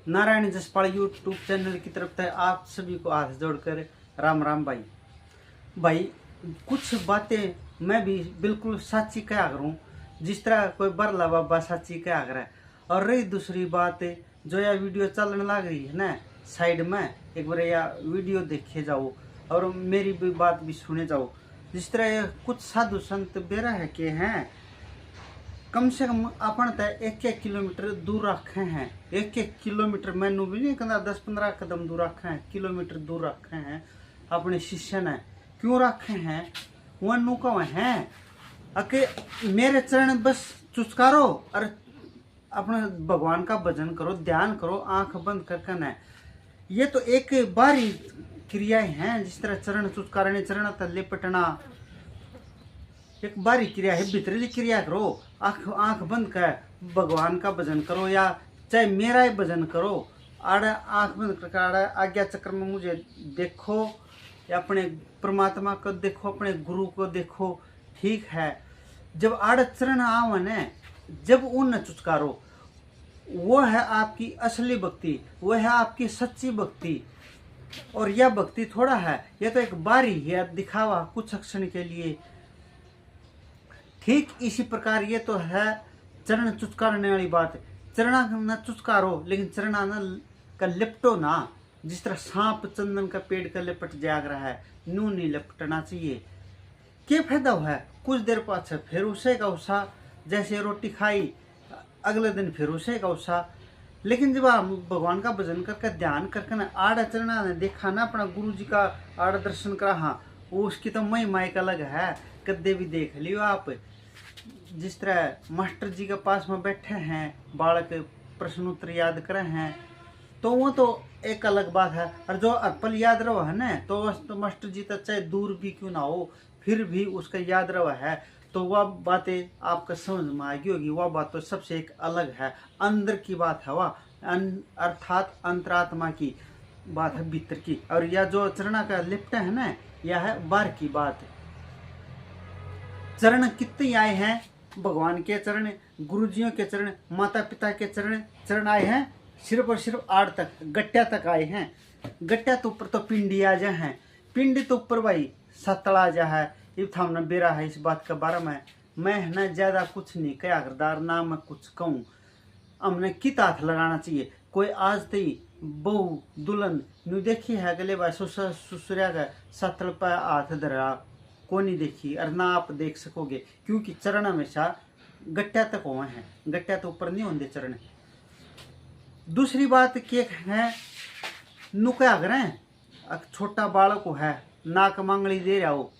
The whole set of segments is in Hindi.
नारायण जसपाल यूट्यूब चैनल की तरफ से आप सभी को हाथ जोड़कर राम राम भाई। भाई कुछ बातें मैं भी बिल्कुल सच्ची कहा करूँ, जिस तरह कोई बरला बाबा सच्ची कहा करे। और रही दूसरी बात, जो यह वीडियो चलने लग रही है ना साइड में, एक बार यह वीडियो देखे जाओ और मेरी भी बात भी सुने जाओ। जिस तरह ये कुछ साधु संत बेरा है के हैं, कम से कम अपन तय 1-1 किलोमीटर दूर रखे हैं। 1-1 किलोमीटर मैनू भी नहीं कहता, 10-15 कदम दूर रखे हैं, किलोमीटर दूर रखे हैं अपने शिष्य ने। क्यों रखे हैं? वह नु कहो हैं अके मेरे चरण बस चुस्कारो और अपने भगवान का भजन करो, ध्यान करो, आंख बंद करके न। ये तो एक बारी क्रियाएं हैं, जिस तरह चरण चुस्कारने, चरण तले पटना एक बारी क्रिया है। भीतरली क्रिया करो, आंख बंद कर भगवान का भजन करो, या चाहे मेरा ही भजन करो। आड़े आंख बंद करके आड़े आज्ञा चक्र में मुझे देखो, या अपने परमात्मा को देखो, अपने गुरु को देखो। ठीक है, जब आड़े चरण आवे न, जब उन चुचकारो, वो है आपकी असली भक्ति, वो है आपकी सच्ची भक्ति। और यह भक्ति थोड़ा है, यह तो एक बारी है, दिखावा कुछ क्षण के लिए। ठीक इसी प्रकार ये तो है चरण चुचकारने वाली बात। चरणा न चुचकारो, लेकिन चरणा न का लिपटो ना। जिस तरह सांप चंदन का पेड़ का लिपट जाग रहा है, नू नहीं लिपटना चाहिए। क्या फायदा हुआ है? कुछ देर पाछे फिर उसे का उसा, जैसे रोटी खाई अगले दिन फिर उसे का उसा। लेकिन जब आप भगवान का भजन करके ध्यान करके ना आड़ा चरणा ने देखा ना, अपना गुरु जी का आड़ा दर्शन करा, हाँ वो उसकी तो महिमा एक अलग है। कद्दे भी देख लियो आप, जिस तरह मास्टर जी के पास में बैठे हैं, बालक प्रश्न उत्तर याद करे हैं, तो वो तो एक अलग बात है। और जो अर्पल याद रहा है ना, तो मास्टर जी तो चाहे दूर भी क्यों ना हो, फिर भी उसका याद रहा है। तो वह बातें आपको समझ में आएगी होगी। वह बात तो सबसे एक अलग है, अंदर की बात है वह, अर्थात अंतरात्मा की बात है, भीतर की। और यह जो चरणा का लिपटा है ना, यह है बाहर की बात। चरण कितने आए हैं? भगवान के चरण, गुरुजियों के चरण, माता पिता के चरण, चरण आए हैं सिर्फ और सिर्फ आड़ तक, गट्टिया तक आए हैं। गट्टिया तो ऊपर तो पिंडी आ जा है, पिंडी तो ऊपर भाई सतड़ा आ जा है। ये थामना बेरा है इस बात के बारे में। मैं ना ज्यादा कुछ नहीं कया करदार, ना मैं कुछ कहूँ। हमने कित हाथ लगाना चाहिए। कोई आज तई बहू दुल्हन न्यू देखी है गले भाई ससुर ससुरिया का सतल पर हाथ धरा को नहीं देखी, और ना आप देख सकोगे, क्योंकि चरण हमेशा गट्टिया तक हुए हैं, गट्टिया तो ऊपर नहीं होंगे चरण। दूसरी बात क्या है, नुका करें छोटा बालक को है, नाक मांगली दे रहा हो,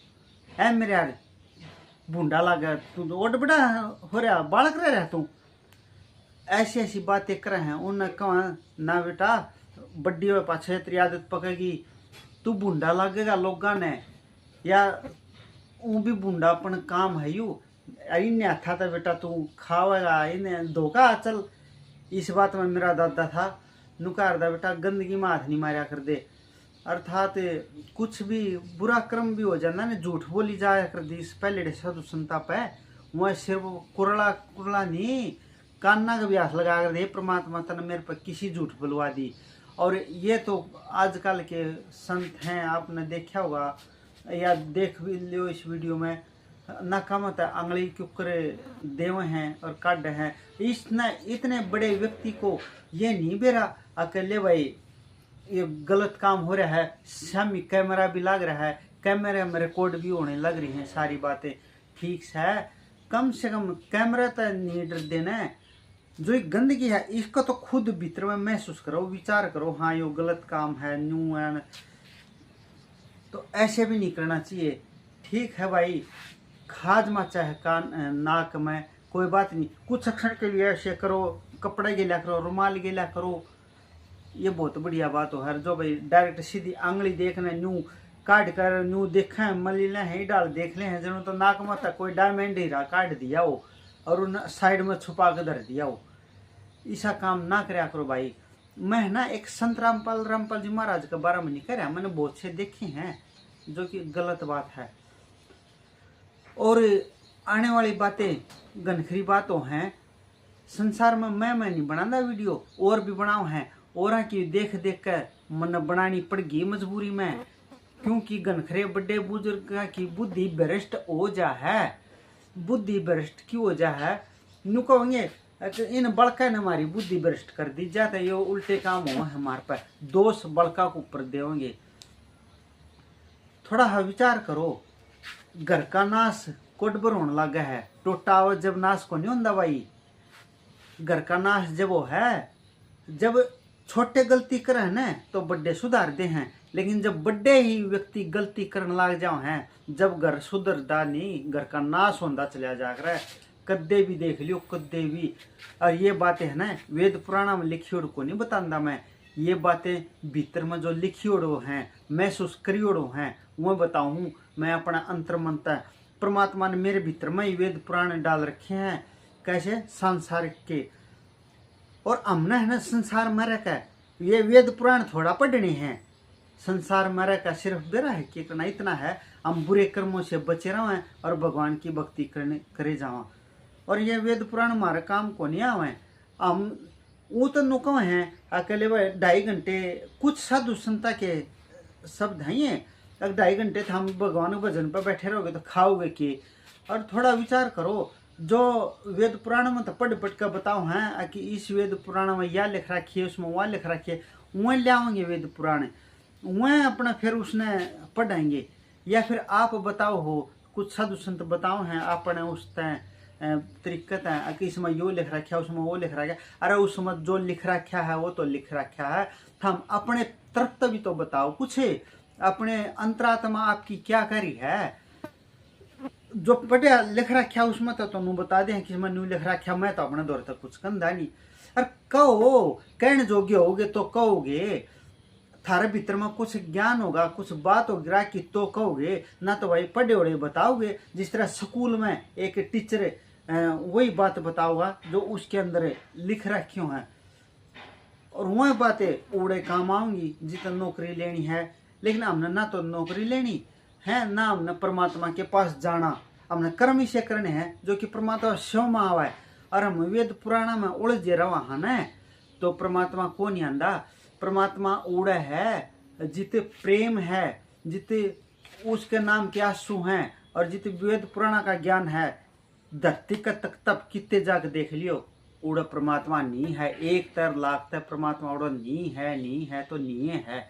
है मेरे यार बूंदा लगा, तू तो ओड बड़ा हो रहा, बालक रह रहा तू। ऐसी ऐसी बातें कर हैं, उन्हें कहा ना बेटा बड्डी हो पाछे तेरी आदत पकेगी, तू बूंदा लगेगा लोगा ने, या वो भी बूंदापन काम है यू। इन्हें था था बेटा तू खावेगा, इन्हें धोखा चल। इस बात में मेरा दादा था, नुकार दा बेटा गंदगी में हाथ नहीं मारा कर दे। अर्थात कुछ भी बुरा कर्म भी हो जाना ना, झूठ बोली जाया कर दी इस पहले साधु संता पे। वह सिर्फ कुरला कुरला नहीं, कान्ना का भी हाथ लगा कर दे, परमात्मा तने मेरे पर किसी झूठ बुलवा दी। और ये तो आजकल के संत हैं, आपने देखा होगा या देख भी लियो इस वीडियो में, ना कमत है अंगली के ऊपर देव हैं और काट हैं। इतने बड़े व्यक्ति को ये नहीं बेरा अकेले भाई ये गलत काम हो रहा है, सामने कैमरा भी लग रहा है, कैमरे में रिकॉर्ड भी होने लग रही हैं सारी बातें। ठीक है, कम से कम कैमरा तो नहीं डर देना। जो एक गंदगी है इसको तो खुद भीतर में महसूस करो, विचार करो, हाँ ये गलत काम है न्यू एन, तो ऐसे भी नहीं करना चाहिए। ठीक है भाई, खाज में चाहे कान नाक में कोई बात नहीं, कुछ क्षण के लिए ऐसे करो, कपड़े गिला करो, रुमाल गिला करो, ये बहुत बढ़िया बात हो। हर जो भाई डायरेक्ट सीधी आंगली देखने न्यू काट कर न्यू देखे मलीले हैं डाल देख ले हैं, जरूर तो नाक में तक कोई डायमंड ही रहा काट दिया हो और उन साइड में छुपा के धर दिया हो। ऐसा काम ना कराया करो भाई। मैं ना एक संत रामपाल जी महाराज के बारे में नहीं कह रहा, मैंने बहुत से देखे हैं जो कि गलत बात है। और आने वाली बातें घनखरी बातों हैं। संसार में मैं नहीं बनाता वीडियो, और भी बनाओ हैं, और की देख देख कर मन बनानी पड़ गई मजबूरी में, क्योंकि गनखरे बड़े बुजुर्ग की बुद्धि भ्रष्ट हो जा है। बुद्धि भ्रष्ट क्यों हो जा है? नु कहेंगे इन बड़का ने हमारी बुद्धि भ्रष्ट कर दी जाता, ये उल्टे काम हो हमारे पर, दोष बड़का को ऊपर देंगे। थोड़ा विचार करो, घर का नाश कोटबर होने लगा है, टोटा हो जब नाश को नहीं होता भाई। घर का नाश जब वो है, जब छोटे गलती करे न तो बड़े सुधार दे हैं, लेकिन जब बड़े ही व्यक्ति गलती करने लग जाओ हैं, जब घर सुधरता नहीं, घर का नाश होता चला जा रहा है। कद्दे भी देख लियो, कद्दे भी। और ये बातें है ना वेद पुराण में लिखी को नहीं बताता मैं, ये बातें भीतर में जो लिखी ओढ़ो हैं, महसूस करी ओढ़ो हैं, वो बताऊँ मैं अपना अंतर मनता। परमात्मा ने मेरे भीतर में ही वेद पुराण डाल रखे हैं, कैसे सांसारिक के। और हमने है ना संसार में रहकर ये वेद पुराण थोड़ा पढ़ने हैं, संसार में रहकर सिर्फ बेरा है कि इतना है हम बुरे कर्मों से बचे रहें और भगवान की भक्ति करे जावा। और ये वेद पुराण हमारे काम को नहीं आवे। हम वो तो नुकम हैं अकेले वह 2.5 घंटे कुछ साधु संता के शब्द हैं, अगर 2.5 घंटे हम भगवान के भजन पर बैठे रहोगे तो खाओगे कि। और थोड़ा विचार करो, जो वेद पुराण में तो पढ़ कर बताओ हैं कि इस वेद पुराण में यह लिख रखी है, उसमें वह लिख रखी है, वह ले आओगे वेद पुराण, वह अपना फिर उसने पढ़ेंगे। या फिर आप बताओ हो, कुछ साधु संत बताओ हैं आपने उस तरीकत है कि इसमें यो लिख रखा है, उसमें वो लिख रखा है। अरे उसमें जो लिख रखा है वो तो लिख रखा है, हम अपने तर्क भी तो बताओ कुछ, अपने अंतरात्मा आपकी क्या करी है। जो पढ़िया लिख रखा है उसमें तो तुम बता दें कि इसमें न्यू लिख रखा, मैं तो अपने दौर तक कुछ कंधा नहीं। अरे कहो, कहने जोगे होगे तो कहोगे, थारे भीतर में कुछ ज्ञान होगा, कुछ बात होगी कि तो कहोगे, ना तो भाई पढ़े ओढ़े बताओगे। जिस तरह स्कूल में एक टीचर वही बात बताओगा जो उसके अंदर लिख रखी हैं, और वह बातें उड़े काम आऊंगी जितना नौकरी लेनी है। लेकिन हमने ना तो नौकरी लेनी है, ना हमने परमात्मा के पास जाना, हमने कर्म ही से करने हैं जो कि परमात्मा शिव में आवा है। और हम वेद पुराण में उलझे रवा है न, तो परमात्मा को नहीं आंदा। परमात्मा उड़े है जिते प्रेम है, जिते उसके नाम के आंसू हैं, और जिते वेद पुराण का ज्ञान है। धरती का तक तब कितने जाके देख लियो, उड़ा परमात्मा नहीं है। एक तर लाख तक परमात्मा उड़ा नहीं है तो नहीं है।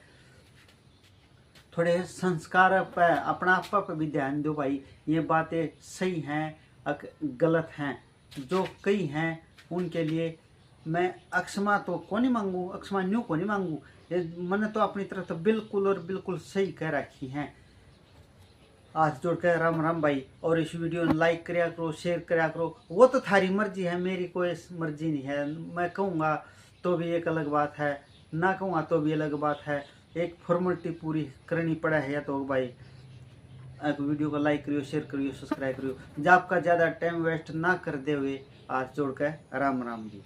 थोड़े संस्कार पर अपना आप पर भी ध्यान दो भाई, ये बातें सही हैं गलत हैं, जो कई हैं उनके लिए मैं अक्षमा तो को नहीं मांगू, अक्षमा न्यू को नहीं मांगू, मैंने तो अपनी तरफ तो बिल्कुल और बिल्कुल सही कह रखी हैं। हाथ जोड़कर राम राम भाई। और इस वीडियो ने लाइक कराया करो, शेयर कराया करो, वो तो थारी मर्जी है, मेरी कोई मर्जी नहीं है। मैं कहूँगा तो भी एक अलग बात है, ना कहूँगा तो भी अलग बात है। एक फॉर्मेलिटी पूरी करनी पड़ा है, या तो भाई एक वीडियो को लाइक करियो, शेयर करियो, सब्सक्राइब करियो। जब आपका ज़्यादा टाइम वेस्ट ना कर दे हुए हाथ जोड़कर राम राम जी।